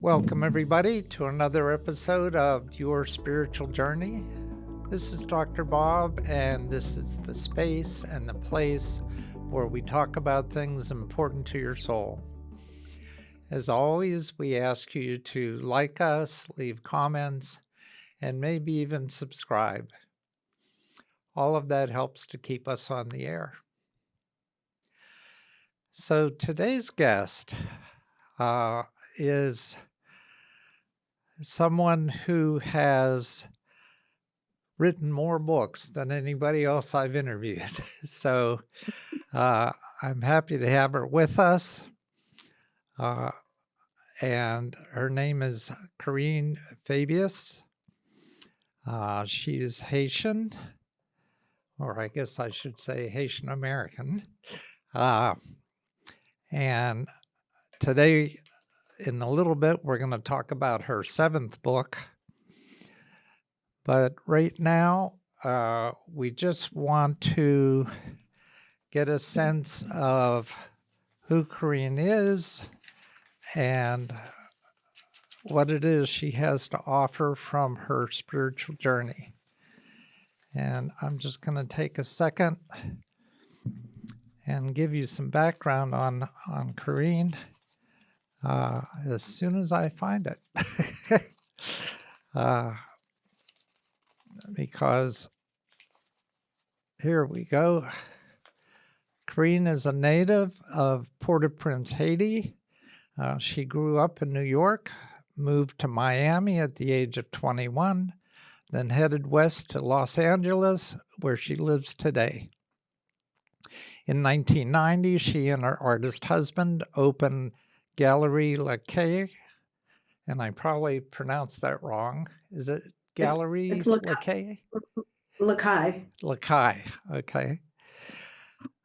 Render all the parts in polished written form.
Welcome, everybody, to another episode of Your Spiritual Journey. This is Dr. Bob, and this is the space and the place where we talk about things important to your soul. As always, we ask you to like us, leave comments, and maybe even subscribe. All of that helps to keep us on the air. So today's guest is someone who has written more books than anybody else I've interviewed. So I'm happy to have her with us. And her name is Carine Fabius. She is Haitian, or I guess I should say Haitian American. And today, in a little bit, we're going to talk about her seventh book. But right now, we just want to get a sense of who Carine is and what it is she has to offer from her spiritual journey. And I'm just going to take a second and give you some background on Carine as soon as I find it. Because here we go. Carine is a native of Port-au-Prince, Haiti. She grew up in New York, moved to Miami at the age of 21, then headed west to Los Angeles, where she lives today. In 1990, she and her artist husband opened Galerie Lakaye, and I probably pronounced that wrong. Is it Galerie Lakaye? Lakaye. Lakaye, okay.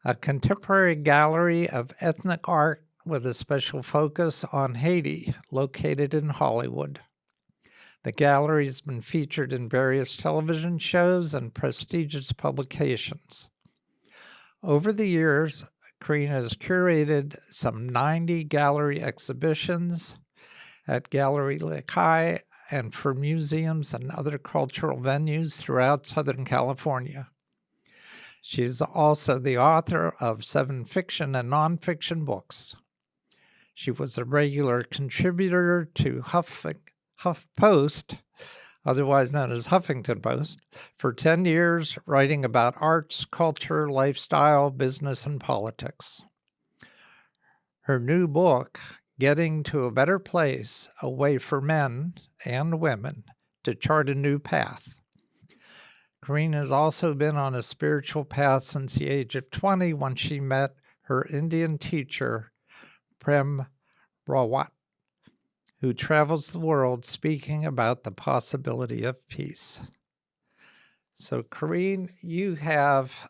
A contemporary gallery of ethnic art with a special focus on Haiti, located in Hollywood. The gallery has been featured in various television shows and prestigious publications. Over the years, Carine has curated some 90 gallery exhibitions at Galerie Lakaye and for museums and other cultural venues throughout Southern California. She is also the author of 7 fiction and nonfiction books. She was a regular contributor to Huffpost, otherwise known as Huffington Post, for 10 years, writing about arts, culture, lifestyle, business, and politics. Her new book, Getting to a Better Place, A Way for Men and Women to Chart a New Path. Carine has also been on a spiritual path since the age of 20 when she met her Indian teacher, Prem Rawat, who travels the world speaking about the possibility of peace. So, Carine, you have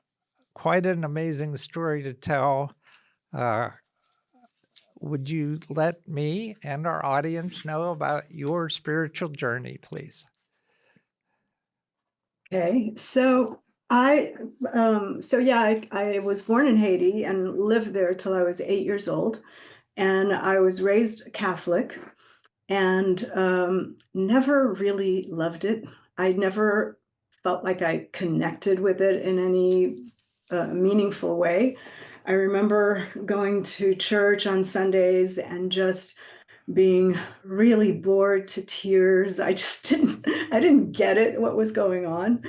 quite an amazing story to tell. Would you let me and our audience know about your spiritual journey, please? Okay, so I was born in Haiti and lived there till I was 8 years old, and I was raised Catholic, and never really loved it. I never felt like I connected with it in any meaningful way. I remember going to church on Sundays and just being really bored to tears. I didn't get it, what was going on.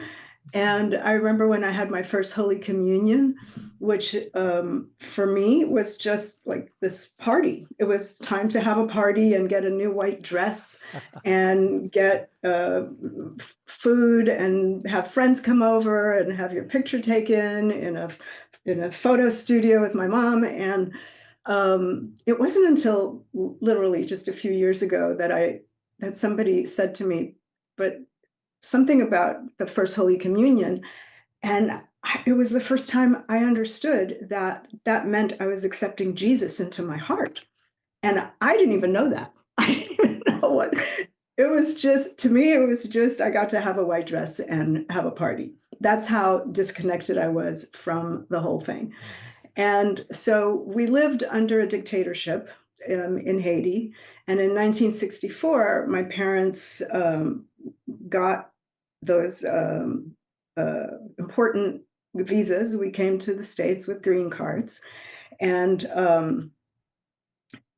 And I remember when I had my first Holy Communion, which for me was just like this party. It was time to have a party and get a new white dress and get food and have friends come over and have your picture taken in a photo studio with my mom. And it wasn't until literally just a few years ago that somebody said to me, but something about the first Holy Communion. And it was the first time I understood that meant I was accepting Jesus into my heart. And I didn't even know that. I didn't even know what it was. Just to me, it was just I got to have a white dress and have a party. That's how disconnected I was from the whole thing. And so we lived under a dictatorship in Haiti. And in 1964, my parents got those important visas. We came to the States with green cards. And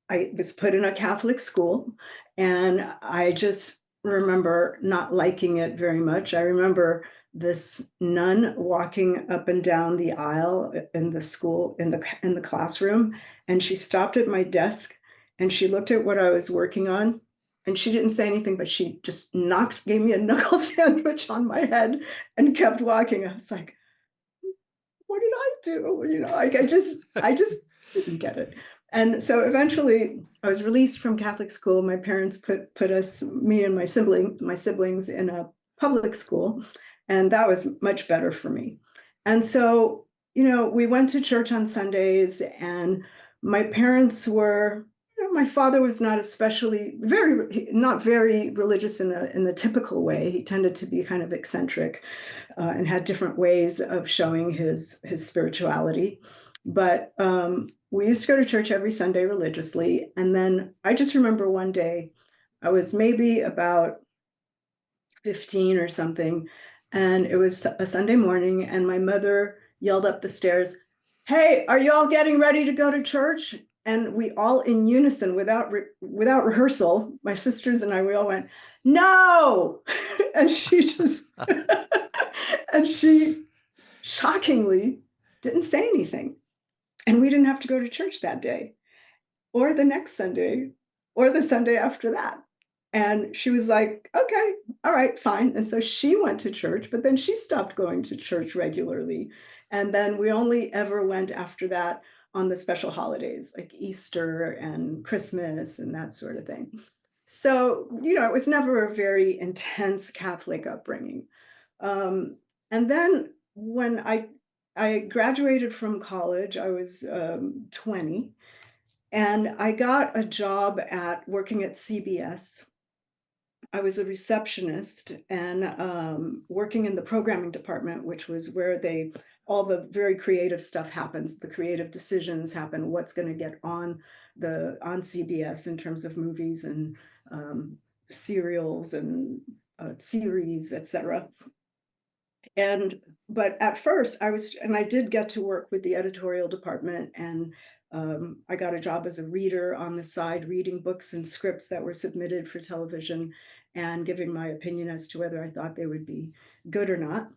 I was put in a Catholic school, and I just remember not liking it very much. I remember this nun walking up and down the aisle in the school, in the classroom, and she stopped at my desk and she looked at what I was working on, and she didn't say anything, but she just gave me a knuckle sandwich on my head and kept walking. I was like, what did I do? Like I just didn't get it. And so eventually I was released from Catholic school. My parents put me and my siblings in a public school, and that was much better for me. And so, we went to church on Sundays, and my parents were, my father was not not very religious in the typical way. He tended to be kind of eccentric and had different ways of showing his spirituality. But we used to go to church every Sunday religiously. And then I just remember one day, I was maybe about 15 or something, and it was a Sunday morning, and my mother yelled up the stairs, "Hey, are you all getting ready to go to church?" And we all in unison, without rehearsal, my sisters and I, we all went, "No!" And she shockingly didn't say anything. And we didn't have to go to church that day, or the next Sunday, or the Sunday after that. And she was like, "Okay, all right, fine." And so she went to church, but then she stopped going to church regularly. And then we only ever went after that on the special holidays, like Easter and Christmas and that sort of thing. So, it was never a very intense Catholic upbringing. And then when I graduated from college, I was 20, and I got a job working at CBS. I was a receptionist and working in the programming department, which was where all the very creative stuff happens. The creative decisions happen. What's going to get on CBS in terms of movies and serials and series, etc. But at first I did get to work with the editorial department, and I got a job as a reader on the side, reading books and scripts that were submitted for television and giving my opinion as to whether I thought they would be good or not,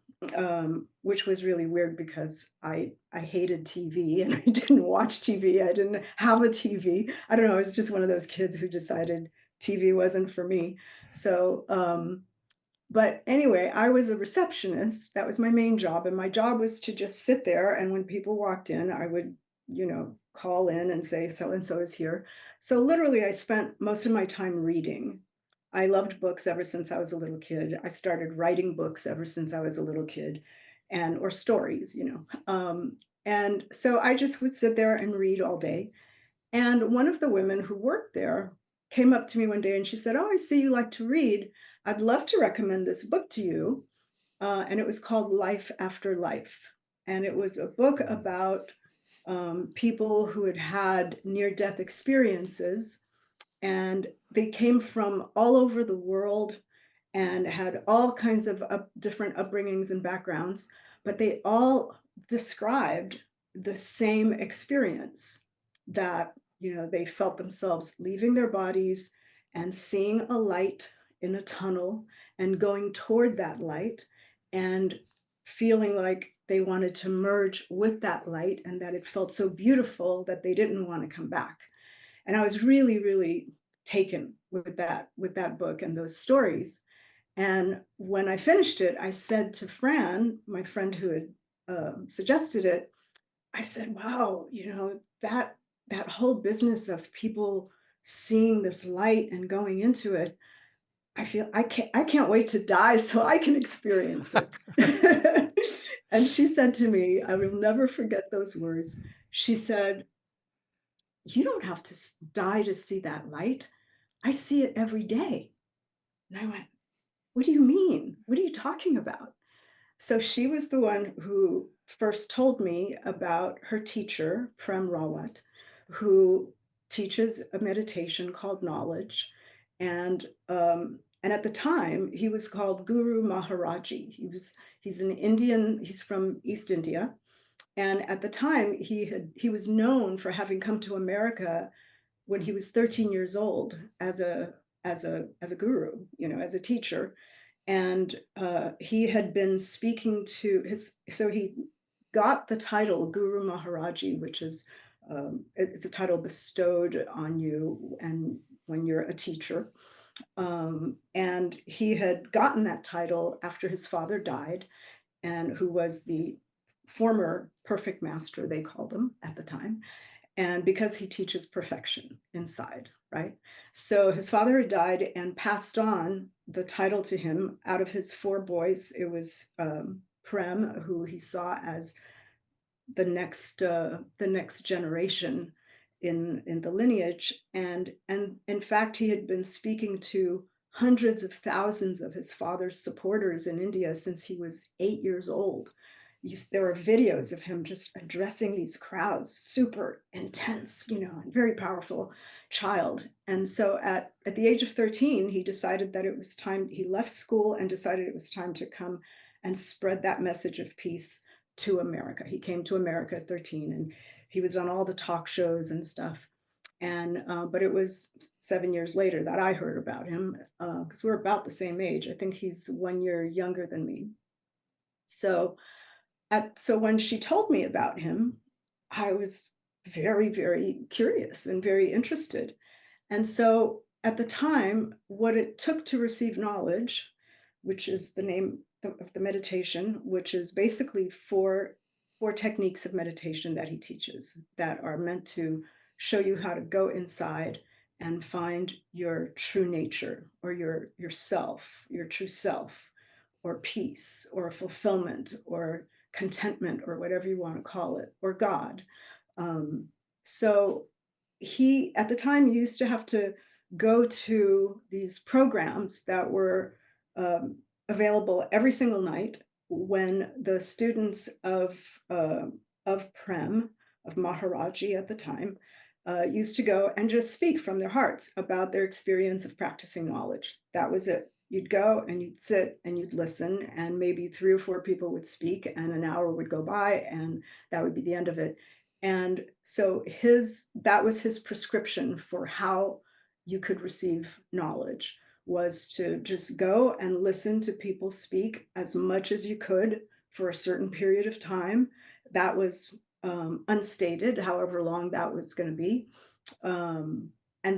which was really weird because I hated TV and I didn't watch TV. I didn't have a TV. I don't know. I was just one of those kids who decided TV wasn't for me. So, but anyway, I was a receptionist. That was my main job. And my job was to just sit there. And when people walked in, I would, call in and say, so and so is here. So literally, I spent most of my time reading. I loved books ever since I was a little kid. I started writing books ever since I was a little kid, or stories, and so I just would sit there and read all day. And one of the women who worked there came up to me one day and she said, "Oh, I see you like to read. I'd love to recommend this book to you." And it was called Life After Life. And it was a book about people who had had near-death experiences. And they came from all over the world and had all kinds of different upbringings and backgrounds, but they all described the same experience, that they felt themselves leaving their bodies and seeing a light in a tunnel and going toward that light and feeling like they wanted to merge with that light, and that it felt so beautiful that they didn't want to come back. And I was really, really taken with that book and those stories. And when I finished it, I said to Fran, my friend who had suggested it, I said, "Wow, that whole business of people seeing this light and going into it, I can't wait to die so I can experience it." And she said to me, I will never forget those words. She said, "You don't have to die to see that light. I see it every day." And I went, "What do you mean? What are you talking about?" So she was the one who first told me about her teacher, Prem Rawat, who teaches a meditation called knowledge. And at the time, he was called Guru Maharaji. He's an Indian, he's from East India. And at the time, he was known for having come to America when he was 13 years old as a guru, as a teacher. And he had been speaking to so he got the title Guru Maharaji, which is it's a title bestowed on you and when you're a teacher. And he had gotten that title after his father died, and who was the former perfect master, they called him at the time. And because he teaches perfection inside, right? So his father had died and passed on the title to him out of his four boys. It was Prem, who he saw as the next generation in the lineage. And in fact, he had been speaking to hundreds of thousands of his father's supporters in India since he was 8 years old. There were videos of him just addressing these crowds, super intense, and very powerful child. And so at the age of 13, he decided that it was time. He left school and decided it was time to come and spread that message of peace to America. He came to America at 13, and he was on all the talk shows and stuff. And but it was 7 years later that I heard about him, because we're about the same age. I think he's 1 year younger than me. So when she told me about him, I was very, very curious and very interested. And so at the time, what it took to receive knowledge, which is the name of the meditation, which is basically four techniques of meditation that he teaches that are meant to show you how to go inside and find your true nature, or your self, your true self, or peace, or fulfillment, or contentment, or whatever you want to call it, or God. So he, at the time, used to have to go to these programs that were available every single night when the students of Prem, of Maharaji at the time, used to go and just speak from their hearts about their experience of practicing knowledge. That was it. You'd go and you'd sit and you'd listen, and maybe 3 or 4 people would speak, and an hour would go by, and that would be the end of it. And so that was his prescription for how you could receive knowledge, was to just go and listen to people speak as much as you could for a certain period of time. That was unstated, however long that was going to be. And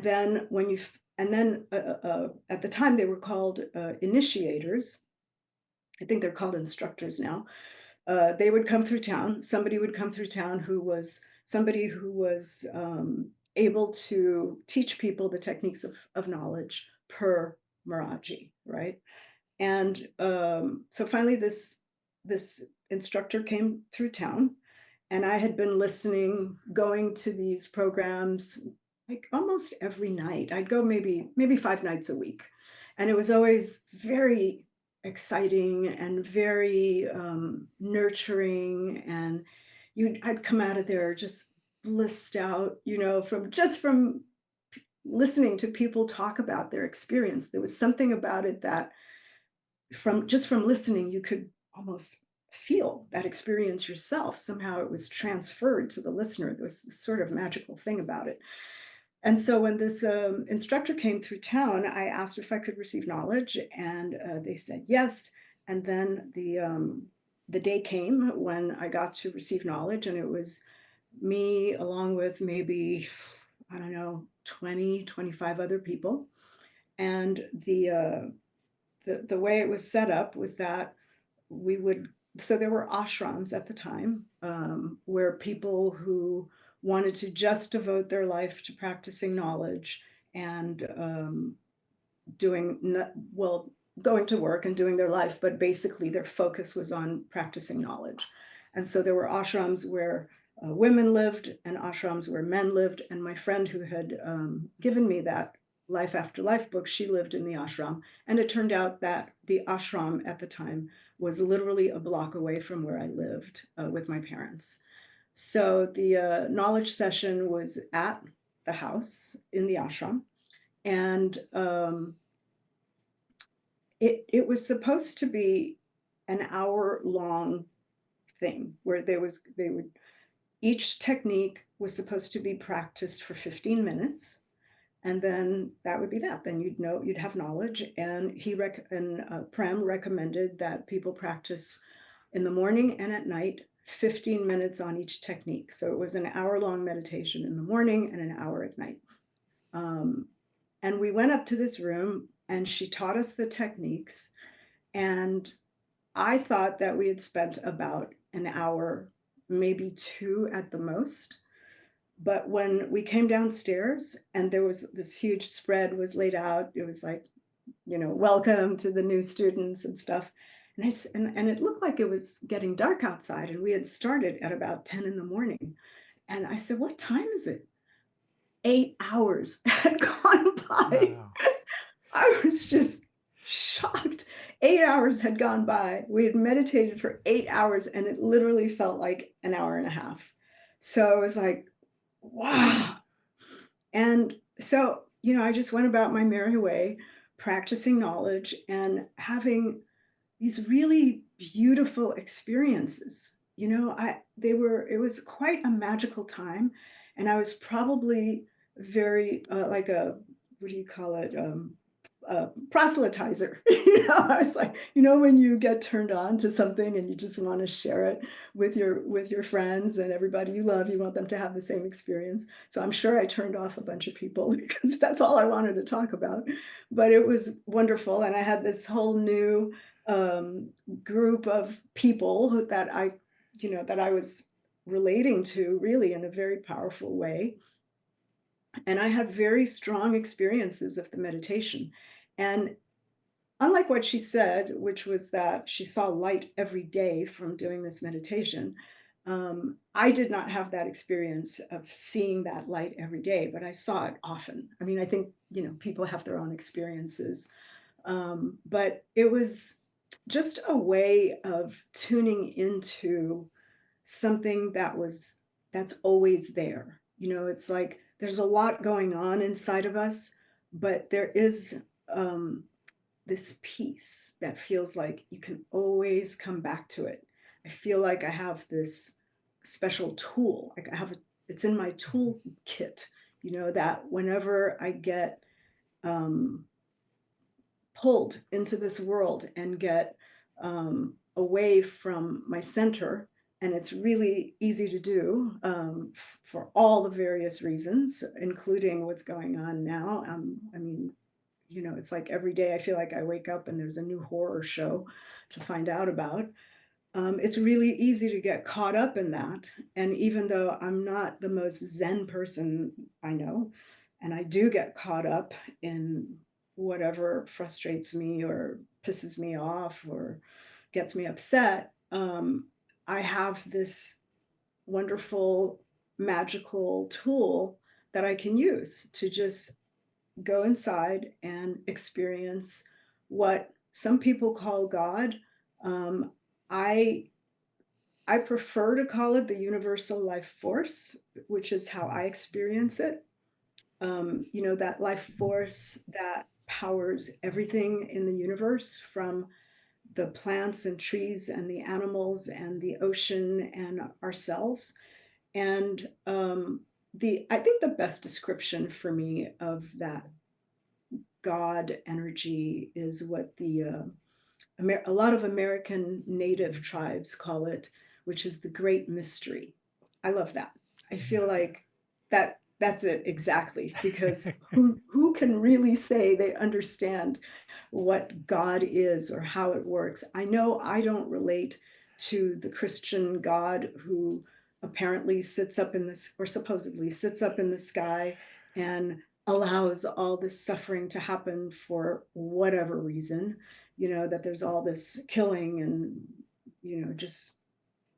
then at the time they were called initiators. I think they're called instructors now. They would come through town. Somebody would come through town who was able to teach people the techniques of knowledge per Maraji, right? And so finally this instructor came through town, and I had been listening, going to these programs like almost every night. I'd go maybe 5 nights a week. And it was always very exciting and very nurturing. And I'd come out of there just blissed out, from listening to people talk about their experience. There was something about it that from listening, you could almost feel that experience yourself. Somehow it was transferred to the listener. There was this sort of magical thing about it. And so when this instructor came through town, I asked if I could receive knowledge, and they said yes. And then the day came when I got to receive knowledge, and it was me along with maybe, I don't know, 20, 25 other people. And the way it was set up was that so there were ashrams at the time, where people who wanted to just devote their life to practicing knowledge and going to work and doing their life, but basically their focus was on practicing knowledge. And so there were ashrams where women lived and ashrams where men lived. And my friend who had given me that Life After Life book, she lived in the ashram. And it turned out that the ashram at the time was literally a block away from where I lived with my parents. So the knowledge session was at the house in the ashram. And it was supposed to be an hour long thing where they would each technique was supposed to be practiced for 15 minutes, and then that would be that. Then you'd have knowledge. And Prem recommended that people practice in the morning and at night, 15 minutes on each technique. So it was an hour-long meditation in the morning and an hour at night. And we went up to this room, and she taught us the techniques. And I thought that we had spent about an hour, maybe two at the most. But when we came downstairs and there was this huge spread was laid out, it was like, welcome to the new students and stuff. And it looked like it was getting dark outside, and we had started at about 10 in the morning. And I said, what time is it? 8 hours had gone by. Wow. I was just shocked. 8 hours had gone by. We had meditated for 8 hours, and it literally felt like an hour and a half. So I was like, wow. And so, I just went about my merry way, practicing knowledge and having these really beautiful experiences. It was quite a magical time. And I was probably very, like what do you call it? Proselytizer. I was like, when you get turned on to something and you just want to share it with your friends and everybody you love, you want them to have the same experience. So I'm sure I turned off a bunch of people because that's all I wanted to talk about. But it was wonderful, and I had this whole new group of people that I was relating to really in a very powerful way. And I had very strong experiences of the meditation. And unlike what she said, which was that she saw light every day from doing this meditation, I did not have that experience of seeing that light every day, but I saw it often. I mean, I think, people have their own experiences. But it was just a way of tuning into something that's always there. It's like there's a lot going on inside of us, but there is this peace that feels like you can always come back to it. I feel like I have this special tool. Like it's in my toolkit, that whenever I get pulled into this world and get away from my center. And it's really easy to do for all the various reasons, including what's going on now. I mean, it's like every day I feel like I wake up and there's a new horror show to find out about. It's really easy to get caught up in that. And even though I'm not the most Zen person I know, and I do get caught up in whatever frustrates me or pisses me off or gets me upset, I have this wonderful magical tool that I can use to just go inside and experience what some people call God. I prefer to call it the universal life force, which is how I experience it. That life force that powers everything in the universe, from the plants and trees and the animals and the ocean and ourselves. And I think the best description for me of that God energy is what a lot of American native tribes call it, which is the great mystery. I love that. I feel like that's it exactly, because who can really say they understand what God is or how it works? I know I don't relate to the Christian God who apparently sits up in this, or supposedly sits up in the sky and allows all this suffering to happen for whatever reason, that there's all this killing and, just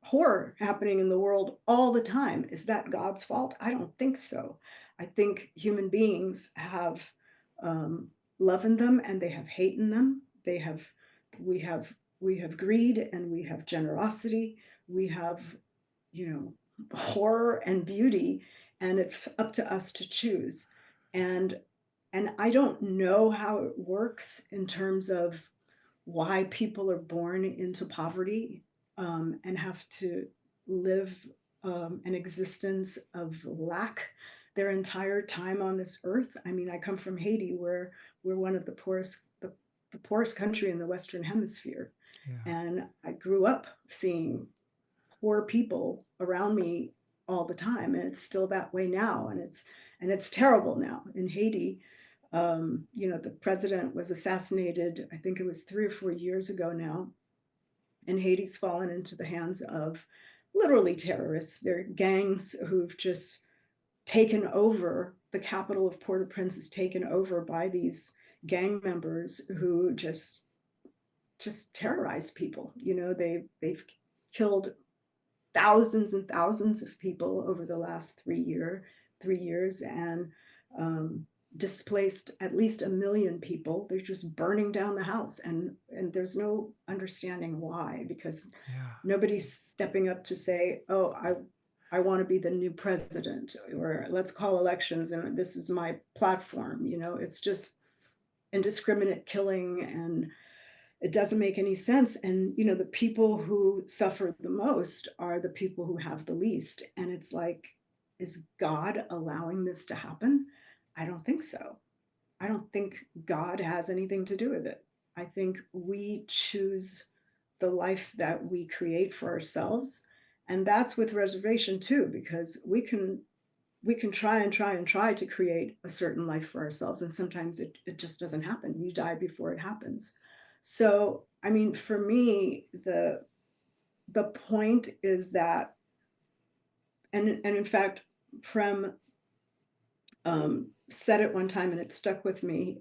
horror happening in the world all the time. Is that God's fault? I don't think so. I think human beings have love in them, and they have hate in them. We have greed, and we have generosity. We have, horror and beauty. and it's up to us to choose. And I don't know how it works in terms of why people are born into poverty, and have to live an existence of lack their entire time on this earth. I mean, I come from Haiti, where we're one of the poorest country in the Western Hemisphere, Yeah. and I grew up seeing poor people around me all the time, and it's still that way now, and it's terrible now in Haiti. The president was assassinated, I think it was 3 or 4 years ago now, and Haiti's fallen into the hands of literally terrorists. They're gangs who've just taken over. The capital of Port-au-Prince is taken over by these gang members who just terrorize people. They've killed thousands and thousands of people over the last 3 years, and um, displaced at least 1 million people. They're just burning down the house, and there's no understanding why, because Yeah. nobody's stepping up to say, "Oh, I want to be the new president," or "Let's call elections, and this is my platform." It's just indiscriminate killing, and it doesn't make any sense. And the people who suffer the most are the people who have the least. And it's like, is God allowing this to happen? I don't think so. I don't think God has anything to do with it. I think we choose the life that we create for ourselves. And that's with reservation too, because we can try and try and try to create a certain life for ourselves, and sometimes it just doesn't happen. You die before it happens. So I mean, for me, the point is that, and in fact, Prem said it one time and it stuck with me.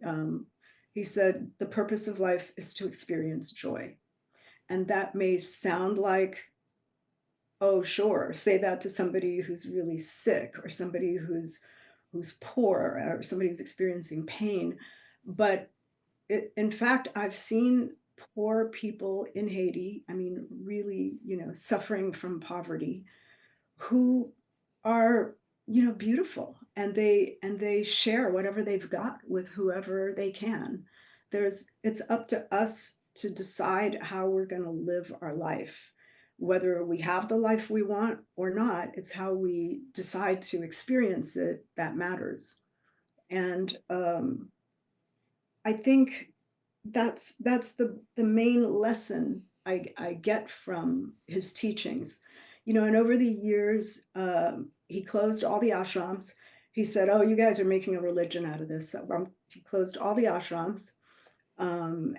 He said the purpose of life is to experience joy. And that may sound like, oh, sure, say that to somebody who's really sick, or somebody who's poor, or somebody who's experiencing pain. But in fact, I've seen poor people in Haiti, I mean, really, suffering from poverty, who are, beautiful, and they share whatever they've got with whoever they can. It's up to us to decide how we're going to live our life. Whether we have the life we want or not, it's how we decide to experience it that matters. And I think that's the main lesson I get from his teachings. And over the years, he closed all the ashrams. He said, "Oh, you guys are making a religion out of this." So, he closed all the ashrams, and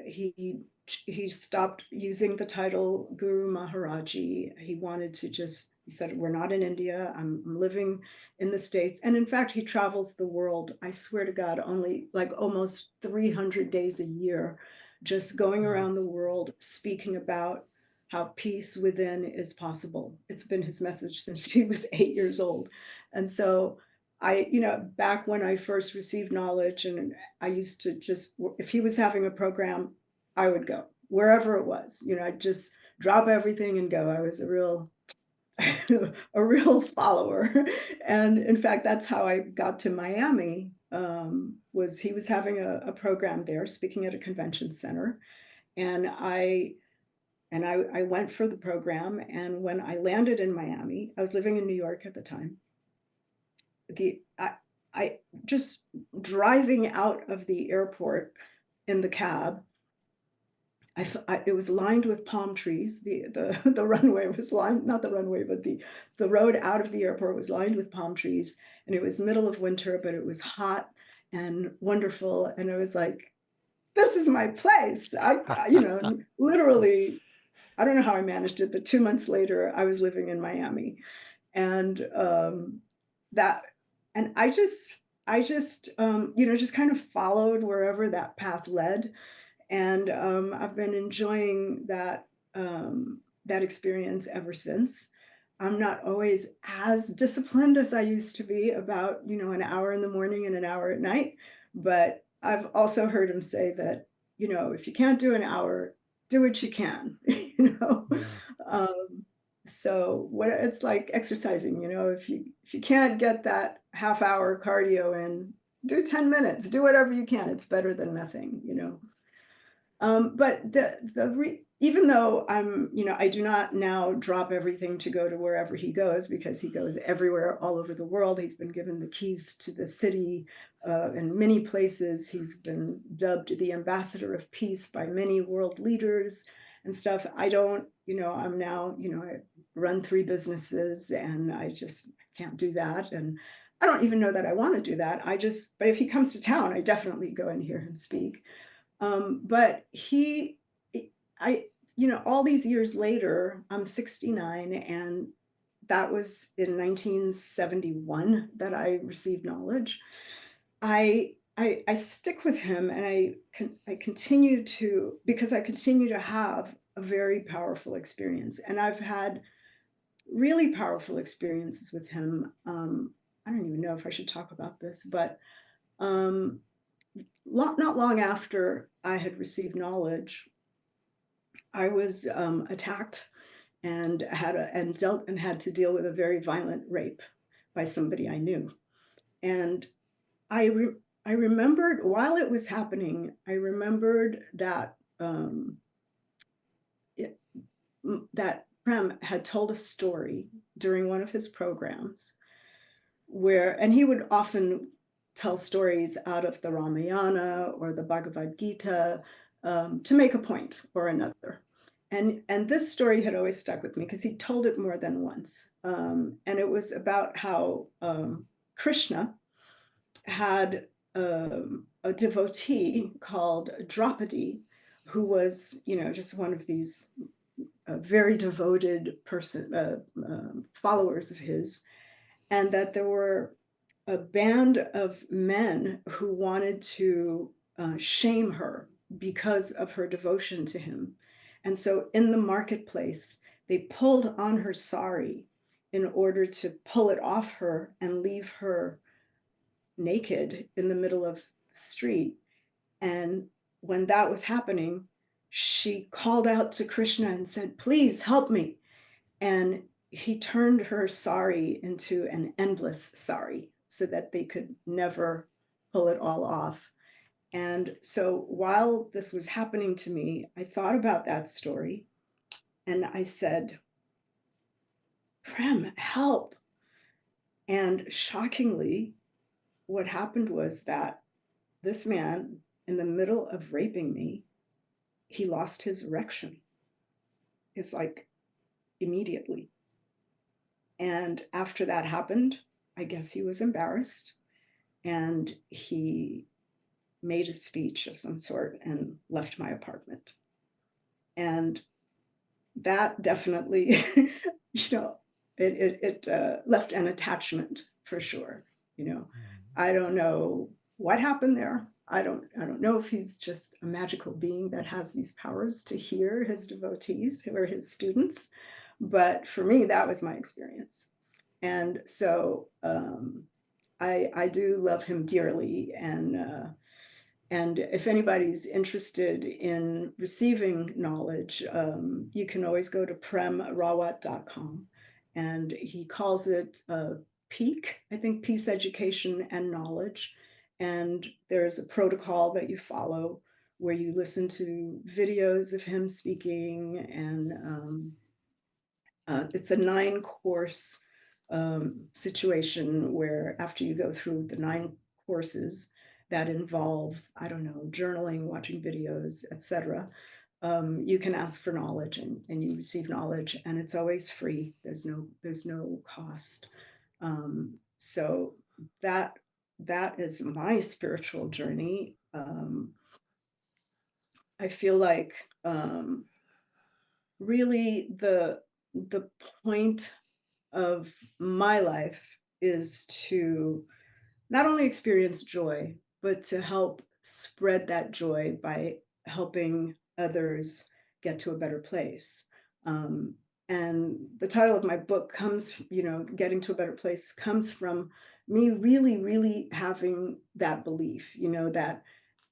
he stopped using the title Guru Maharaji. He wanted to just, he said, "We're not in India. I'm living in the States." And in fact, he travels the world, I swear to God, only like almost 300 days a year, just going Wow. around the world speaking about how peace within is possible. It's been his message since he was 8 years old. And so back when I first received knowledge, and I used to just, if he was having a program, I would go wherever it was. I'd just drop everything and go. I was a real a real follower. And in fact, that's how I got to Miami. Was he was having a program there, speaking at a convention center, and I went for the program. And when I landed in Miami, I was living in New York at the time. The I just driving out of the airport in the cab, it was lined with palm trees. The runway was lined, not the runway, but the road out of the airport was lined with palm trees, and it was middle of winter, but it was hot and wonderful. And I was like, "This is my place." Literally, I don't know how I managed it, but 2 months later, I was living in Miami, and that, and I just kind of followed wherever that path led. And I've been enjoying that experience ever since. I'm not always as disciplined as I used to be about, an hour in the morning and an hour at night. But I've also heard him say that, if you can't do an hour, do what you can, you know. Yeah. Um, So what it's like exercising, if you can't get that half hour cardio in, do 10 minutes, do whatever you can. It's better than nothing. But even though I do not now drop everything to go to wherever he goes, because he goes everywhere all over the world. He's been given the keys to the city in many places. He's been dubbed the ambassador of peace by many world leaders and stuff. I don't, I'm now, I run 3 businesses and I just can't do that. And I don't even know that I want to do that. But if he comes to town, I definitely go and hear him speak. But I, all these years later, I'm 69, and that was in 1971 that I received knowledge. I stick with him, and I continue to, because I continue to have a very powerful experience, and I've had really powerful experiences with him. I don't even know if I should talk about this, but um, not long after I had received knowledge, I was attacked and had to deal with a very violent rape by somebody I knew. And I remembered while it was happening, I remembered that it, that Prem had told a story during one of his programs and he would often tell stories out of the Ramayana or the Bhagavad Gita to make a point or another. And this story had always stuck with me because he told it more than once. And it was about how Krishna had a devotee called Draupadi, who was, just one of these very devoted followers of his, and that there were a band of men who wanted to shame her because of her devotion to him. And so in the marketplace, they pulled on her sari in order to pull it off her and leave her naked in the middle of the street. And when that was happening, she called out to Krishna and said, "Please help me." And he turned her sari into an endless sari so that they could never pull it all off. And so while this was happening to me, I thought about that story and I said, "Prem, help." And shockingly, what happened was that this man, in the middle of raping me, he lost his erection. It's like immediately. And after that happened, I guess he was embarrassed and he made a speech of some sort and left my apartment. And that definitely, it left an attachment for sure. I don't know what happened there. I don't know if he's just a magical being that has these powers to hear his devotees or his students, but for me, that was my experience. And so I do love him dearly, and if anybody's interested in receiving knowledge, you can always go to premrawat.com, and he calls it PEAK, I think, Peace, Education, and Knowledge. And there's a protocol that you follow where you listen to videos of him speaking, and it's a 9-course situation where after you go through the 9 courses that involve, I don't know, journaling, watching videos, etc., you can ask for knowledge and you receive knowledge, and it's always free. There's no cost. So that is my spiritual journey. I feel like really the point of my life is to not only experience joy, but to help spread that joy by helping others get to a better place. And the title of my book comes, Getting to a Better Place, comes from me really, really having that belief, that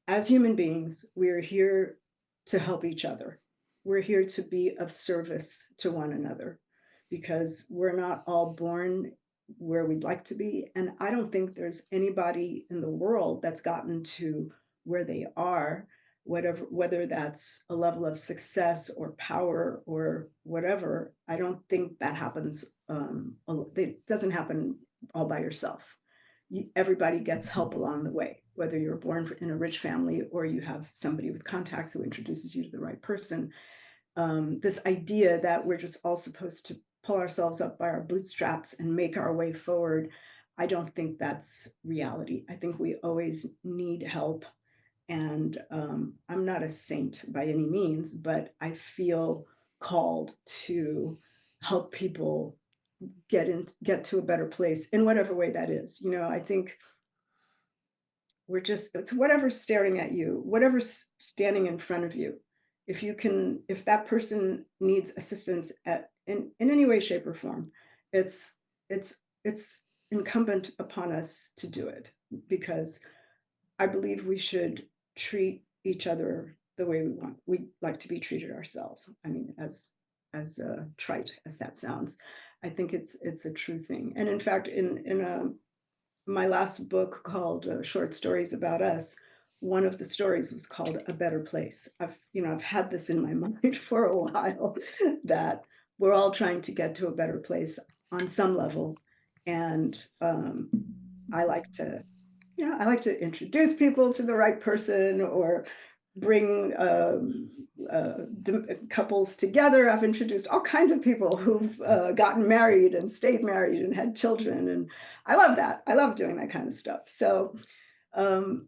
as human beings, we're here to help each other. We're here to be of service to one another. because we're not all born where we'd like to be. And I don't think there's anybody in the world that's gotten to where they are, whatever, whether that's a level of success or power or whatever. I don't think that happens. It doesn't happen all by yourself. Everybody gets help along the way, whether you're born in a rich family or you have somebody with contacts who introduces you to the right person. This idea that we're just all supposed to pull ourselves up by our bootstraps and make our way forward, I don't think that's reality. I think we always need help. And I'm not a saint by any means, but I feel called to help people get to a better place in whatever way that is. I think it's whatever's staring at you, whatever's standing in front of you. If that person needs assistance in any way, shape, or form, it's it's incumbent upon us to do it, because I believe we should treat each other the way we like to be treated ourselves. I mean, as trite as that sounds, I think it's a true thing. And in fact, in my last book called Short Stories About Us, one of the stories was called A Better Place. I've had this in my mind for a while, that we're all trying to get to a better place on some level. And I like to, I like to introduce people to the right person, or bring couples together. I've introduced all kinds of people who've gotten married and stayed married and had children, and I love that. I love doing that kind of stuff. So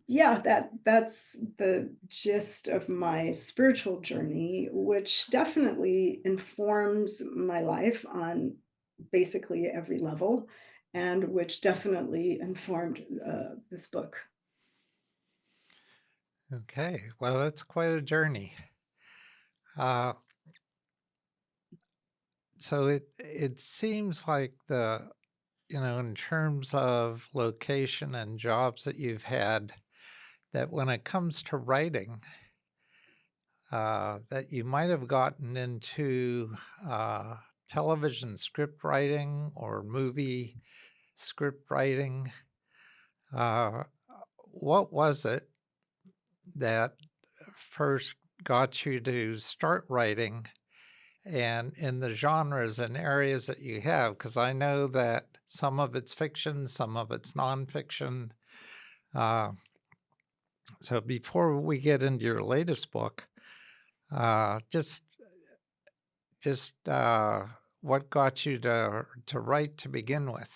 yeah, that's the gist of my spiritual journey, which definitely informs my life on basically every level, and which definitely informed this book. Okay, well, that's quite a journey. Uh, so it seems like in terms of location and jobs that you've had, that when it comes to writing, that you might have gotten into television script writing or movie script writing. Uh, what was it that first got you to start writing, and in the genres and areas that you have? Because I know that some of it's fiction, some of it's nonfiction. Uh, so before we get into your latest book, just what got you to write to begin with?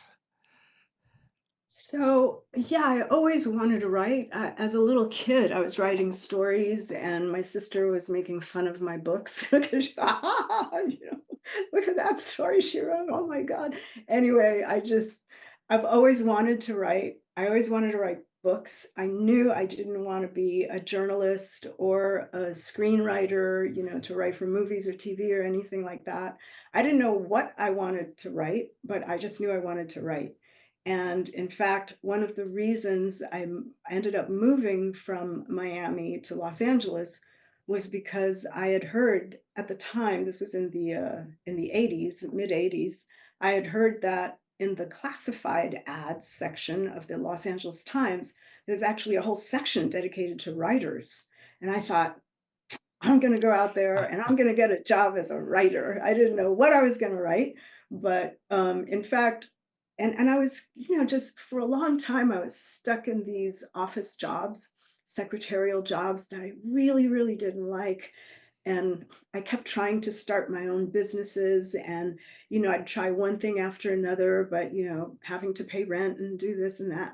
So, yeah, I always wanted to write. As a little kid, I was writing stories, and my sister was making fun of my books because she thought, look at that story she wrote. Oh my God. Anyway, I've always wanted to write. I always wanted to write books. I knew I didn't want to be a journalist or a screenwriter, to write for movies or TV or anything like that. I didn't know what I wanted to write, but I just knew I wanted to write. And in fact, one of the reasons I ended up moving from Miami to Los Angeles was because I had heard at the time, this was in the 80s, mid 80s, I had heard that in the classified ads section of the Los Angeles Times, there's actually a whole section dedicated to writers. And I thought, I'm going to go out there and I'm going to get a job as a writer. I didn't know what I was going to write, but in fact, and I was, just for a long time, I was stuck in these office jobs, secretarial jobs that I really, really didn't like. And I kept trying to start my own businesses, and, I'd try one thing after another, but, having to pay rent and do this and that,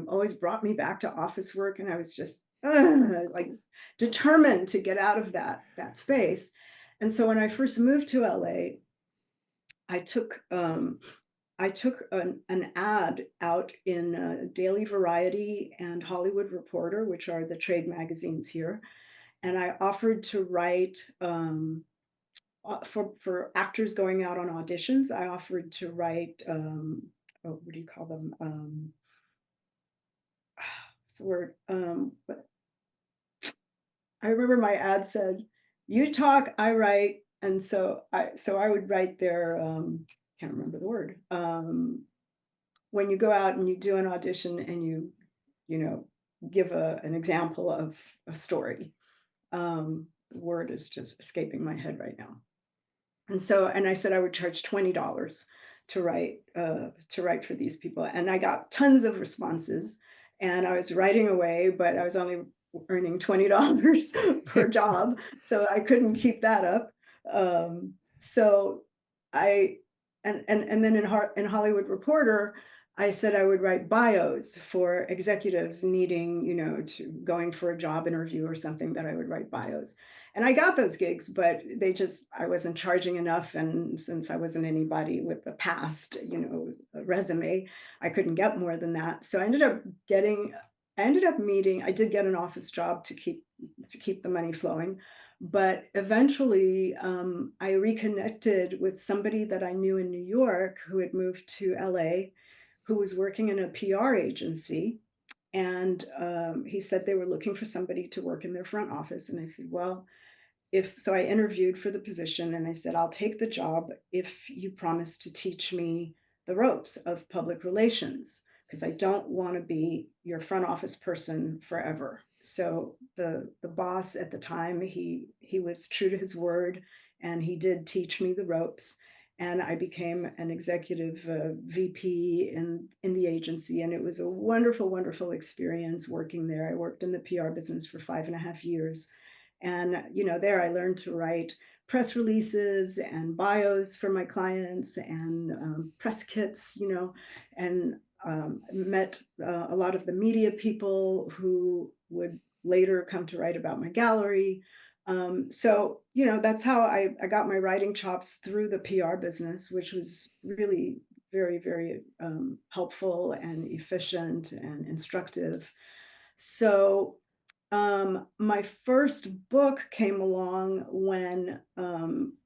always brought me back to office work. And I was just like determined to get out of that space. And so when I first moved to LA, I took an ad out in Daily Variety and Hollywood Reporter, which are the trade magazines here, and I offered to write for actors going out on auditions. I offered to write, what do you call them? What's the word? But I remember my ad said, "You talk, I write," and so I would write their can't remember the word. When you go out and you do an audition and you know, give an example of a story. The word is just escaping my head right now. And so, and I said I would charge $20 to write for these people. And I got tons of responses and I was writing away, but I was only earning $20 per job. So I couldn't keep that up. So I and then in Hollywood Reporter, I said I would write bios for executives needing, you know, to going for a job interview or something, that I would write bios. And I got those gigs, but I wasn't charging enough. And since I wasn't anybody with a past, you know, a resume, I couldn't get more than that. So I ended up meeting, I did get an office job to keep the money flowing. But eventually, I reconnected with somebody that I knew in New York who had moved to LA, who was working in a PR agency. And he said they were looking for somebody to work in their front office. And I said, well, if so, I interviewed for the position and I said, I'll take the job if you promise to teach me the ropes of public relations, because I don't want to be your front office person forever. So the boss at the time, he was true to his word and he did teach me the ropes. And I became an executive VP in the agency. And it was a wonderful, wonderful experience working there. I worked in the PR business for 5.5 years. And, you know, there I learned to write press releases and bios for my clients and press kits, you know, and met a lot of the media people who would later come to write about my gallery. So, you know, that's how I got my writing chops through the PR business, which was really very, very helpful and efficient and instructive. So my first book came along when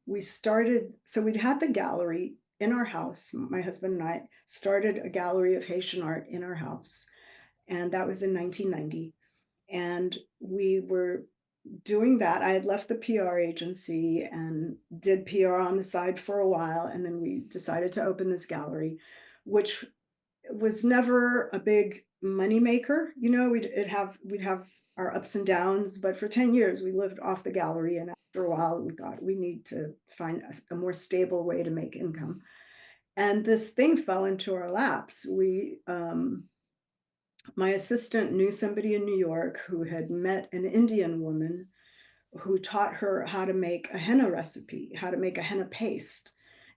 we started. So we'd had the gallery in our house. My husband and I started a gallery of Haitian art in our house, and that was in 1990. And we were doing that. I had left the PR agency and did PR on the side for a while, and then we decided to open this gallery, which was never a big money maker. You know, we'd have our ups and downs, but for 10 years we lived off the gallery. And after a while, we thought we need to find a more stable way to make income. And this thing fell into our laps. My assistant knew somebody in New York who had met an Indian woman who taught her how to make a henna recipe, how to make a henna paste,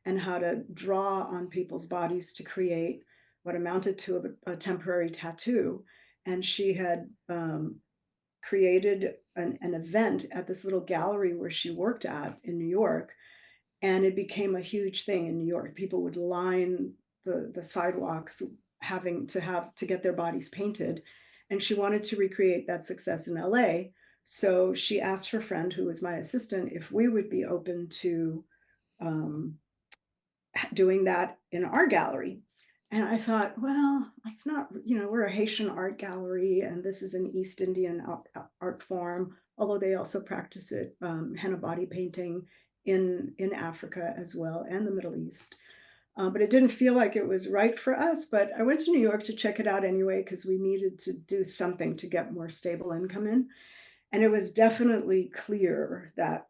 and how to draw on people's bodies to create what amounted to a temporary tattoo. And she had created an event at this little gallery where she worked at in New York. And it became a huge thing in New York. People would line the sidewalks having to get their bodies painted. And she wanted to recreate that success in LA. So she asked her friend, who was my assistant, if we would be open to um, doing that in our gallery. And I thought, well, it's not, you know, we're a Haitian art gallery and this is an East Indian art form, although they also practice it, henna body painting in Africa as well and the Middle East. But it didn't feel like it was right for us. But I went to New York to check it out anyway, because we needed to do something to get more stable income in. And it was definitely clear that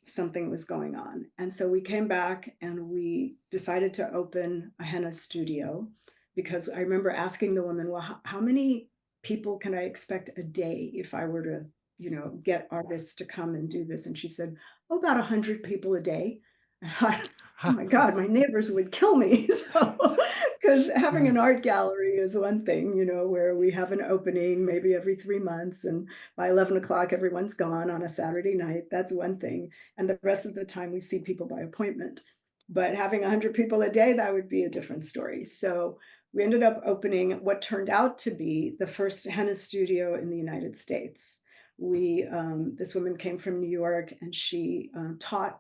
something was going on. And so we came back and we decided to open a henna studio, because I remember asking the woman, well, how many people can I expect a day if I were to, you know, get artists to come and do this? And she said, oh, about 100 people a day. I thought, oh my God, my neighbors would kill me. So, because having Yeah. an art gallery is one thing, you know, where we have an opening maybe every 3 months, and by 11 o'clock, everyone's gone on a Saturday night. That's one thing. And the rest of the time, we see people by appointment. But having 100 people a day, that would be a different story. So we ended up opening what turned out to be the first henna studio in the United States. This woman came from New York, and she taught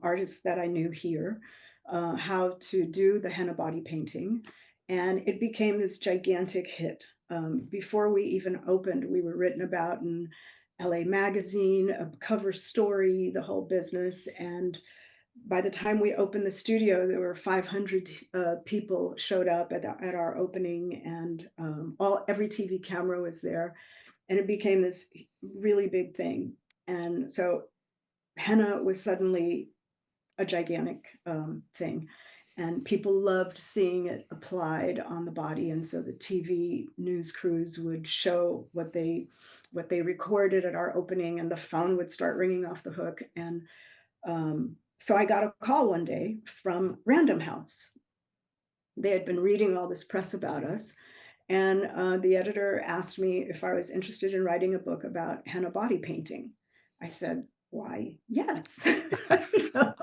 artists that I knew here how to do the henna body painting. And it became this gigantic hit. Before we even opened, we were written about in LA Magazine, a cover story, the whole business. And By the time we opened the studio, there were 500 people showed up at our opening, and every TV camera was there, and it became this really big thing. And so henna was suddenly a gigantic thing, and people loved seeing it applied on the body. And so the TV news crews would show what they recorded at our opening, and the phone would start ringing off the hook. And so I got a call one day from Random House. They had been reading all this press about us, and the editor asked me if I was interested in writing a book about henna body painting. I said, "Why, yes." You know?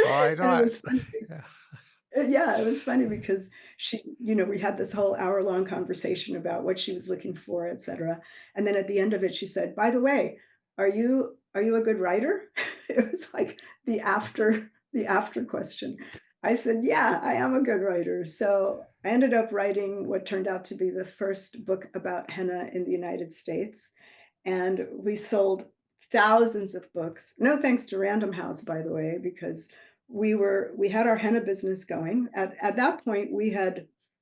Why And it not? was funny. Yeah. Yeah, it was funny because we had this whole hour-long conversation about what she was looking for, et cetera. And then at the end of it, she said, "By the way, are you a good writer?" It was like the after question. I said, "Yeah, I am a good writer." So I ended up writing what turned out to be the first book about henna in the United States. And we sold thousands of books. No thanks to Random House, by the way, because we had our henna business going. At that point,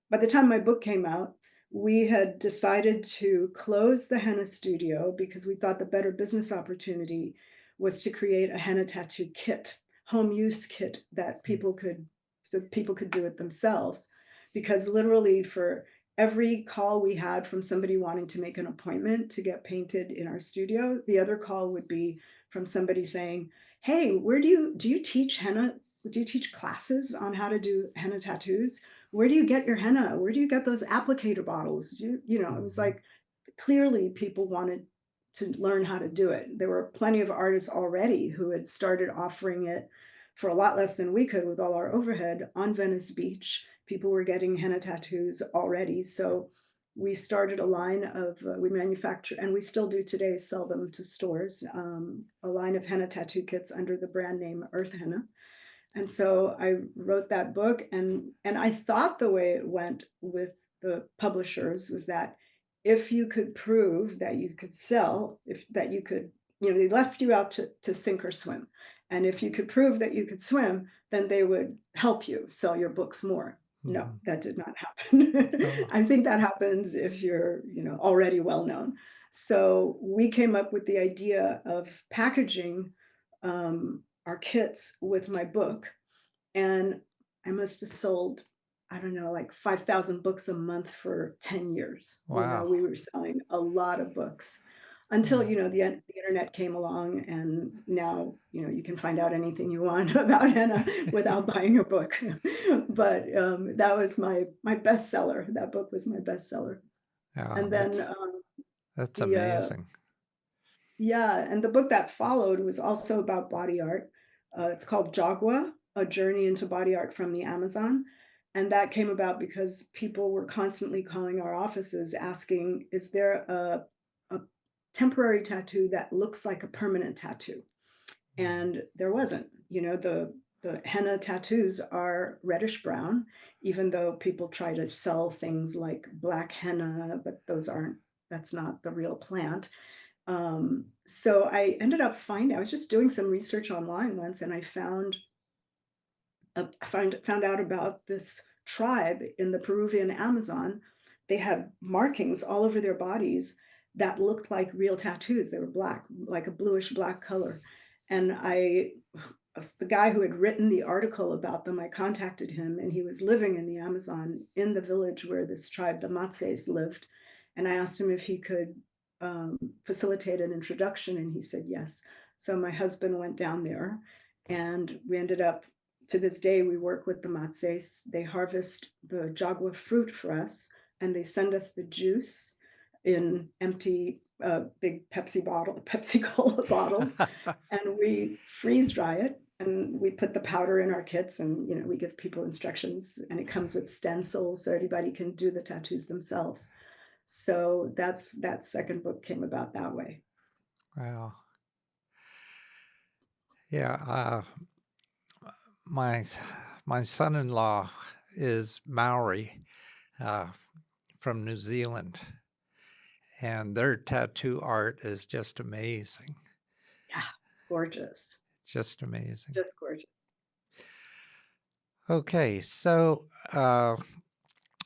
by the time my book came out, we had decided to close the henna studio because we thought the better business opportunity was to create a henna tattoo kit, home use kit that people could do it themselves. Because literally for every call we had from somebody wanting to make an appointment to get painted in our studio, the other call would be from somebody saying, "Hey, where do you teach henna? Do you teach classes on how to do henna tattoos? Where do you get your henna? Where do you get those applicator bottles?" It was Mhm. like clearly people wanted to learn how to do it. There were plenty of artists already who had started offering it for a lot less than we could with all our overhead on Venice Beach. People were getting henna tattoos already. So we started a line of, we manufacture, and we still do today, sell them to stores, a line of henna tattoo kits under the brand name Earth Henna. And so I wrote that book, and I thought the way it went with the publishers was that if you could prove that you could sell, if that you could, they left you out to sink or swim. And if you could prove that you could swim, then they would help you sell your books more. No, Mhm. that did not happen. Oh, I think that happens if you're, already well known. So we came up with the idea of packaging our kits with my book, and I must have sold, I don't know, like 5,000 books a month for 10 years. wow. We were selling a lot of books until, Yeah. the internet came along, and now, you can find out anything you want about henna without buying a book. But that was my bestseller. That book was my bestseller. Yeah, And then that's the amazing. yeah, and the book that followed was also about body art. It's called Jagua, A Journey into Body Art from the Amazon. And that came about because people were constantly calling our offices asking, is there a temporary tattoo that looks like a permanent tattoo? Mhm. And there wasn't. The henna tattoos are reddish brown, even though people try to sell things like black henna, but that's not the real plant. So I was just doing some research online once, and I found out about this tribe in the Peruvian Amazon. They had markings all over their bodies that looked like real tattoos. They were black, like a bluish black color. And the guy who had written the article about them, I contacted him, and he was living in the Amazon in the village where this tribe, the Matses, lived. And I asked him if he could facilitate an introduction, and he said yes. So my husband went down there, and we ended up, to this day, we work with the Matses. They harvest the jagua fruit for us, and they send us the juice in empty, big Pepsi Cola bottles, and we freeze dry it, and we put the powder in our kits, and we give people instructions, and it comes with stencils so everybody can do the tattoos themselves. So that second book came about that way. Wow. Yeah. My my son-in-law is Maori, uh, from New Zealand, and their tattoo art is just amazing. Yeah, gorgeous, Just amazing. just gorgeous. Okay, so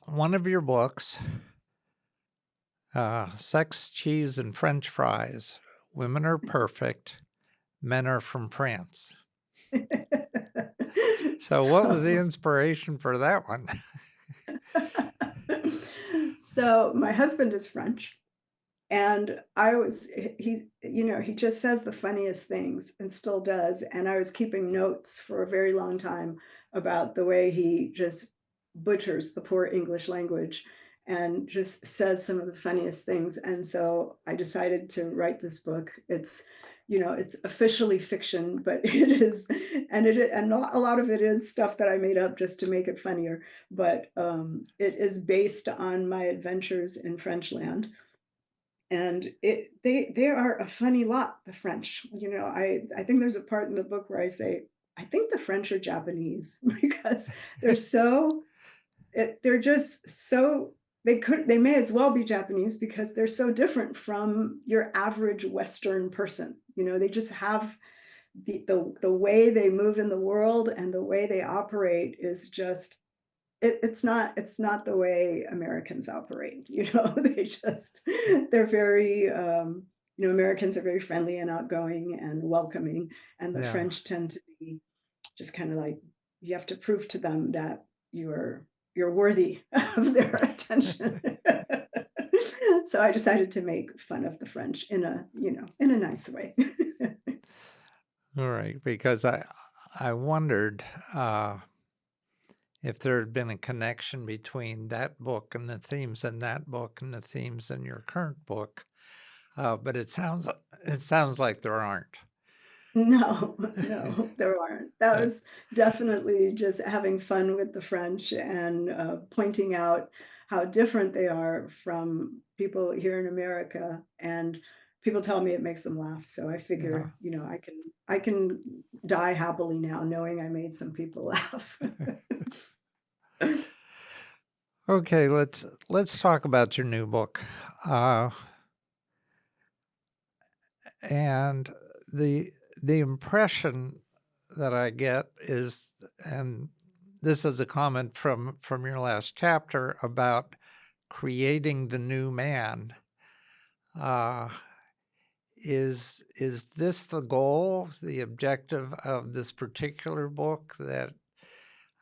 one of your books, Sex, Cheese, and French Fries, Women Are Perfect, Men Are from France. So what was the inspiration for that one? So my husband is French, and he just says the funniest things and still does. And I was keeping notes for a very long time about the way he just butchers the poor English language and just says some of the funniest things. And so I decided to write this book. It's officially fiction, but it is, and a lot of it is stuff that I made up just to make it funnier. But it is based on my adventures in Frenchland, and they are a funny lot, the French. I think there's a part in the book where I say I think the French are Japanese because they're so they're just so they may as well be Japanese because they're so different from your average Western person. They just have the way they move in the world, and the way they operate is just it's not the way Americans operate. They're very Americans are very friendly and outgoing and welcoming, and the Yeah. French tend to be just kind of like, you have to prove to them that you're worthy of their attention. So I decided to make fun of the French in a nice way. All right, because I wondered if there had been a connection between that book and the themes in that book and the themes in your current book, but it sounds like there aren't. No, no, there aren't. That Uh, was definitely just having fun with the French and pointing out how different they are from people here in America. And people tell me it makes them laugh. So I yeah. figure, I can die happily now knowing I made some people laugh. Okay, let's talk about your new book, uh, and the impression that I get is, and this is a comment from your last chapter about creating the new man. Uh, is this the goal, the objective of this particular book, that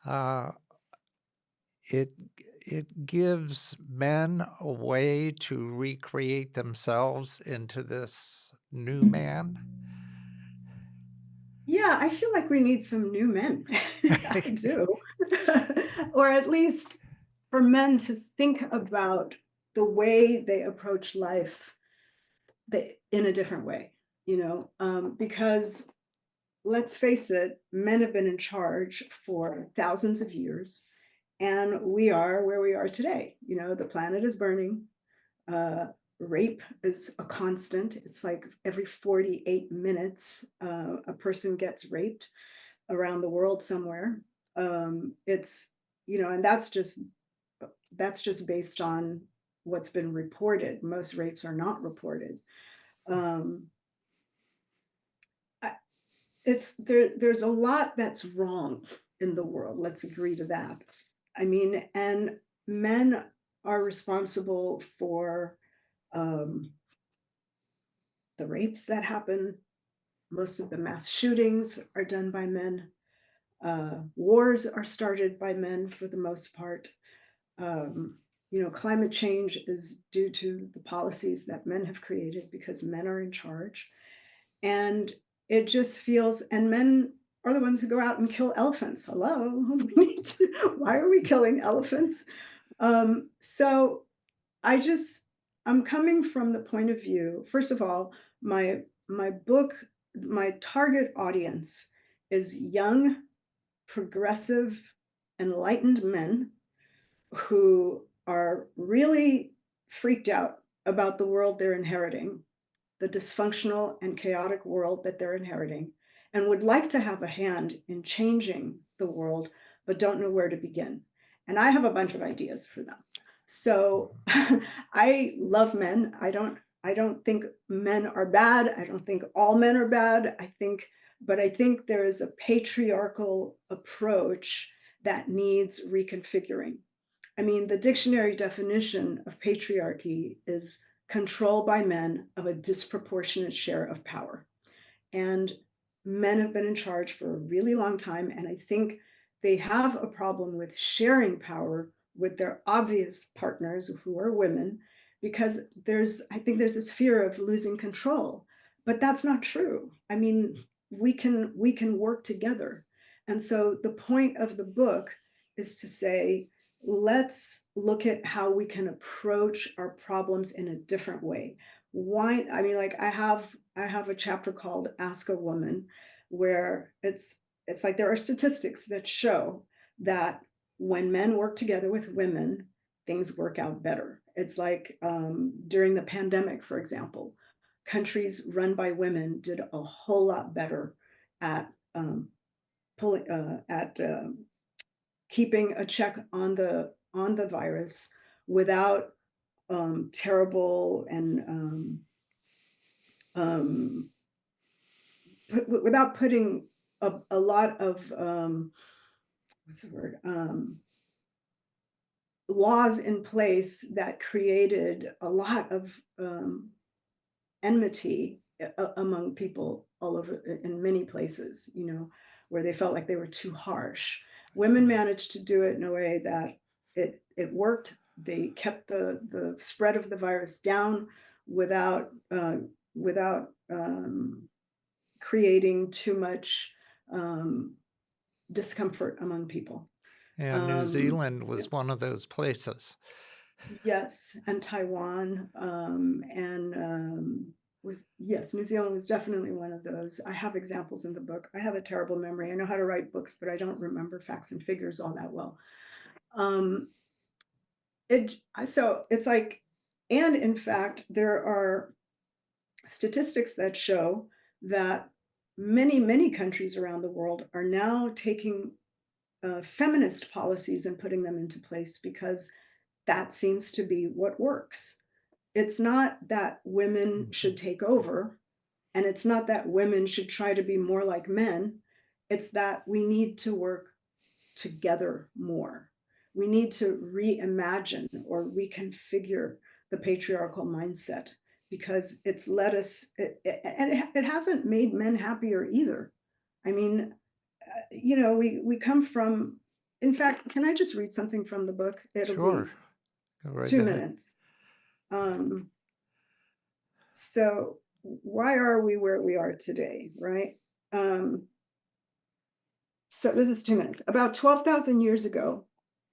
uh, it it gives men a way to recreate themselves into this new man? Yeah, I feel like we need some new men. I do. Or at least for men to think about the way they approach life in a different way, because let's face it, men have been in charge for thousands of years, and we are where we are today. The planet is burning. Uh, Rape is a constant. It's like every 48 minutes, a person gets raped around the world somewhere. And that's just based on what's been reported. Most rapes are not reported. Um, I- there's a lot that's wrong in the world. Let's agree to that. I mean, and men are responsible for um, the rapes that happen. Most of the mass shootings are done by men. Wars are started by men for the most part. Climate change is due to the policies that men have created because men are in charge. And it just feels, and men are the ones who go out and kill elephants. Hello, why are we killing elephants? So I just, I'm coming from the point of view, first of all, my book, my target audience is young, progressive, enlightened men who are really freaked out about the world they're inheriting, the dysfunctional and chaotic world that they're inheriting, and would like to have a hand in changing the world, but don't know where to begin. And I have a bunch of ideas for them. So I love men. I don't think men are bad. I don't think all men are bad. But I think there is a patriarchal approach that needs reconfiguring. I mean, the dictionary definition of patriarchy is control by men of a disproportionate share of power. And men have been in charge for a really long time. And I think they have a problem with sharing power with their obvious partners who are women, because I think there's this fear of losing control. But that's not true. I mean, we can work together. And so the point of the book is to say, let's look at how we can approach our problems in a different way. Why? I mean, like I have a chapter called Ask a Woman, where it's like there are statistics that show that when men work together with women, things work out better. It's like during the pandemic, for example, countries run by women did a whole lot better at pulling at keeping a check on the virus without terrible and um, without putting a lot of what's the word, laws in place that created a lot of enmity among people all over in many places, where they felt like they were too harsh. Women managed to do it in a way that it worked. They kept the spread of the virus down without without creating too much um, discomfort among people. And New Um, Zealand was one of those places. yes, and Taiwan, and was yes, New Zealand was definitely one of those. I have examples in the book. I have a terrible memory. I know how to write books, but I don't remember facts and figures all that well. Um, so it's like, and in fact, there are statistics that show that many countries around the world are now taking feminist policies and putting them into place because that seems to be what works. It's not that women should take over, and it's not that women should try to be more like men. It's that we need to work together more. We need to reimagine or reconfigure the patriarchal mindset, because it's led us, and it hasn't made men happier either. I mean, we come from, in fact, can I just read something from the book? It'll Sure. be Go right 2 minutes. So why are we where we are today, right? So this is 2 minutes. About 12,000 years ago,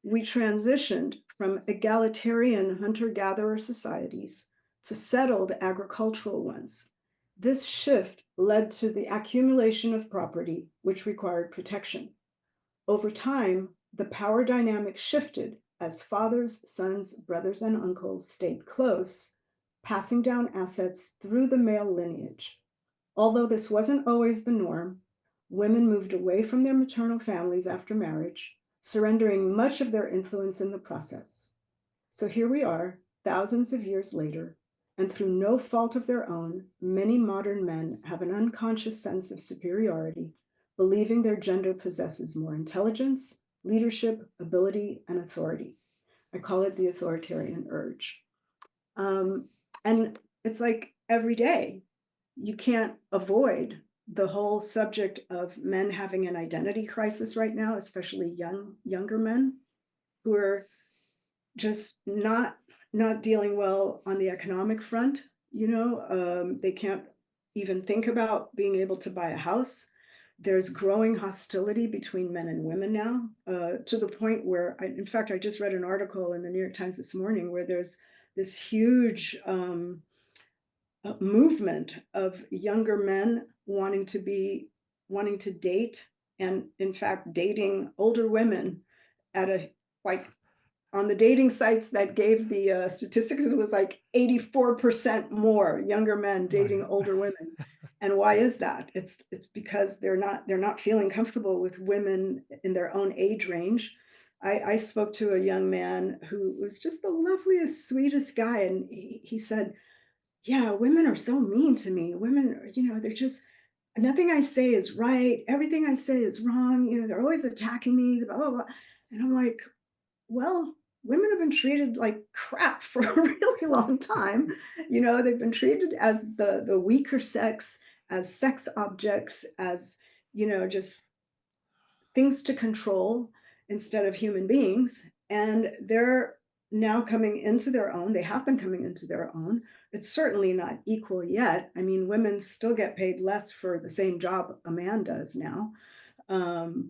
we transitioned from egalitarian hunter-gatherer societies to settled agricultural ones. This shift led to the accumulation of property, which required protection. Over time, the power dynamic shifted as fathers, sons, brothers, and uncles stayed close, passing down assets through the male lineage. Although this wasn't always the norm, women moved away from their maternal families after marriage, surrendering much of their influence in the process. So here we are, thousands of years later, and through no fault of their own, many modern men have an unconscious sense of superiority, believing their gender possesses more intelligence, leadership, ability, and authority. I call it the authoritarian urge. And it's like every day, you can't avoid the whole subject of men having an identity crisis right now, especially younger men who are just not dealing well on the economic front. They can't even think about being able to buy a house. There's growing hostility between men and women now, to the point where, in fact, I just read an article in the New York Times this morning where there's this huge movement of younger men wanting to date, and in fact dating older women at a, like, on the dating sites that gave the statistics, it was like 84% more younger men dating Right. older women. And why is that? It's because they're not feeling comfortable with women in their own age range. I spoke to a young man who was just the loveliest, sweetest guy, and he said, yeah, women are so mean to me. Women, they're just, nothing I say is right. Everything I say is wrong. They're always attacking me, blah, blah, blah. And I'm like, well, women have been treated like crap for a really long time. They've been treated as the weaker sex, as sex objects, as, just things to control instead of human beings. And they're now coming into their own. They have been coming into their own. It's certainly not equal yet. I mean, women still get paid less for the same job a man does now.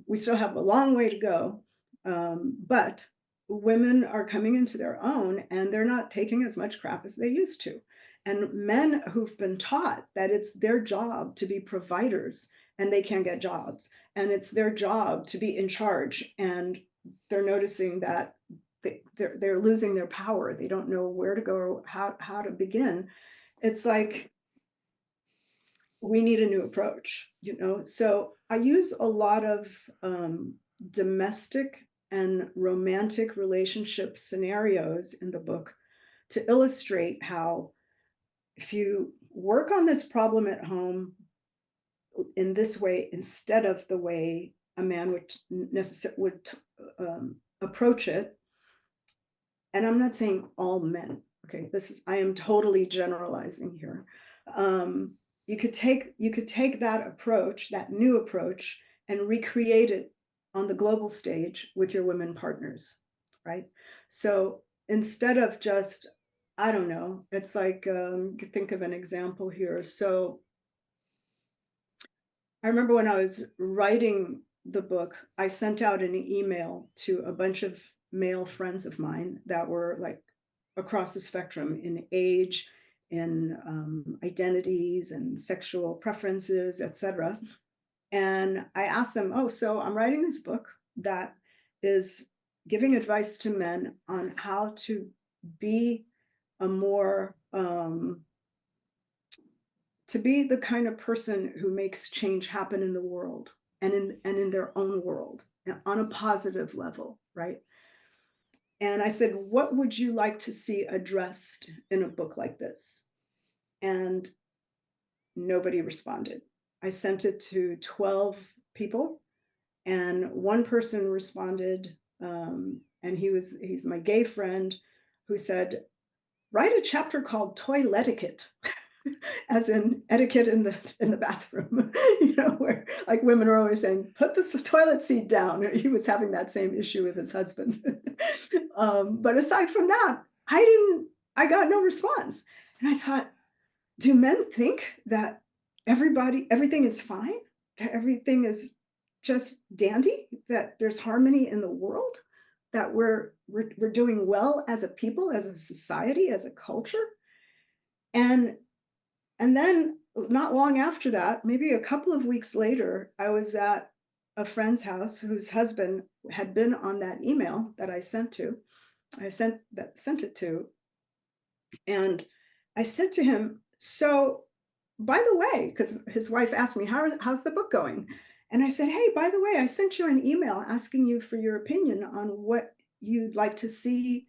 We still have a long way to go. But women are coming into their own and they're not taking as much crap as they used to. And men who've been taught that it's their job to be providers and they can't get jobs, and it's their job to be in charge, and they're noticing that they're losing their power. They don't know where to go or how to begin. It's like we need a new approach. So I use a lot of domestic and romantic relationship scenarios in the book to illustrate how if you work on this problem at home in this way instead of the way a man would approach it, and I'm not saying all men, okay, I am totally generalizing here. You could take that approach, that new approach, and recreate it on the global stage with your women partners, right? So instead of just, I don't know, it's like, think of an example here. So I remember when I was writing the book, I sent out an email to a bunch of male friends of mine that were like across the spectrum in age, in identities and sexual preferences, etc. And I asked them, oh, so I'm writing this book that is giving advice to men on how to be a more to be the kind of person who makes change happen in the world and in their own world on a positive level, right? And I said, what would you like to see addressed in a book like this? And nobody responded. I sent it to 12 people, and one person responded, and he's my gay friend, who said, write a chapter called Toilet Etiquette. As in etiquette in the bathroom, where like women are always saying, put the toilet seat down. He was having that same issue with his husband. But aside from that, I got no response. And I thought, do men think that everything is fine? That everything is just dandy? That there's harmony in the world? That we're doing well as a people, as a society, as a culture? And then not long after that, maybe a couple of weeks later, I was at a friend's house whose husband had been on that email that I sent it to. And I said to him, so by the way, because his wife asked me, how's the book going? And I said, hey, by the way, I sent you an email asking you for your opinion on what you'd like to see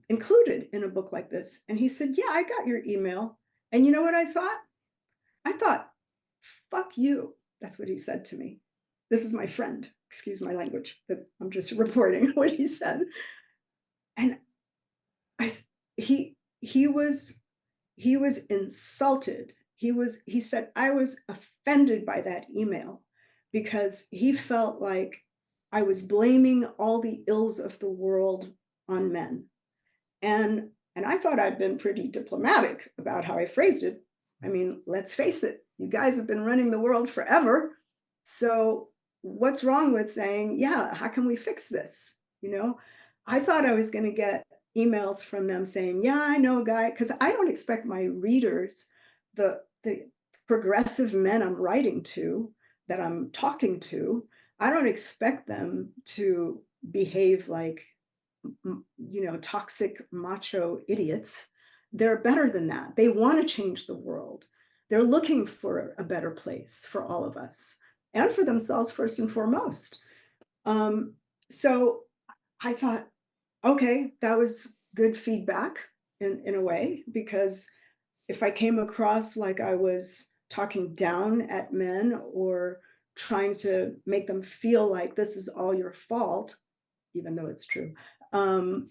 included in a book like this. And he said, yeah, I got your email. And you know what I thought? I thought, fuck you. That's what he said to me. This is my friend. Excuse my language, that I'm just reporting what he said. And I, he was insulted. He said, I was offended by that email because he felt like I was blaming all the ills of the world on men. And I thought I'd been pretty diplomatic about how I phrased it. I mean, let's face it, you guys have been running the world forever. So what's wrong with saying, yeah, how can we fix this? I thought I was going to get emails from them saying, yeah, I know a guy, because I don't expect my readers, the progressive men I'm writing to, that I'm talking to, I don't expect them to behave like toxic macho idiots. They're better than that. They want to change the world. They're looking for a better place for all of us and for themselves first and foremost. So I thought, okay, that was good feedback in a way, because if I came across like I was talking down at men or trying to make them feel like this is all your fault, even though it's true. I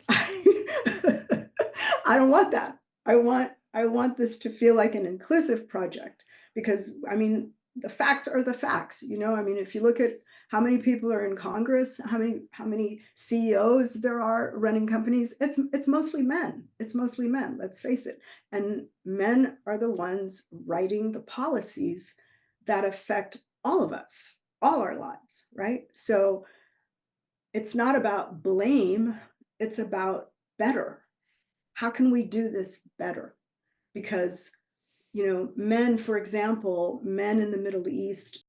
don't want that. I want this to feel like an inclusive project because I mean the facts are the facts. I mean, if you look at how many people are in Congress, how many CEOs there are running companies, it's mostly men. It's mostly men, let's face it. And men are the ones writing the policies that affect all of us, all our lives, right? So it's not about blame, it's about better. How can we do this better? Because, men, for example, men in the Middle East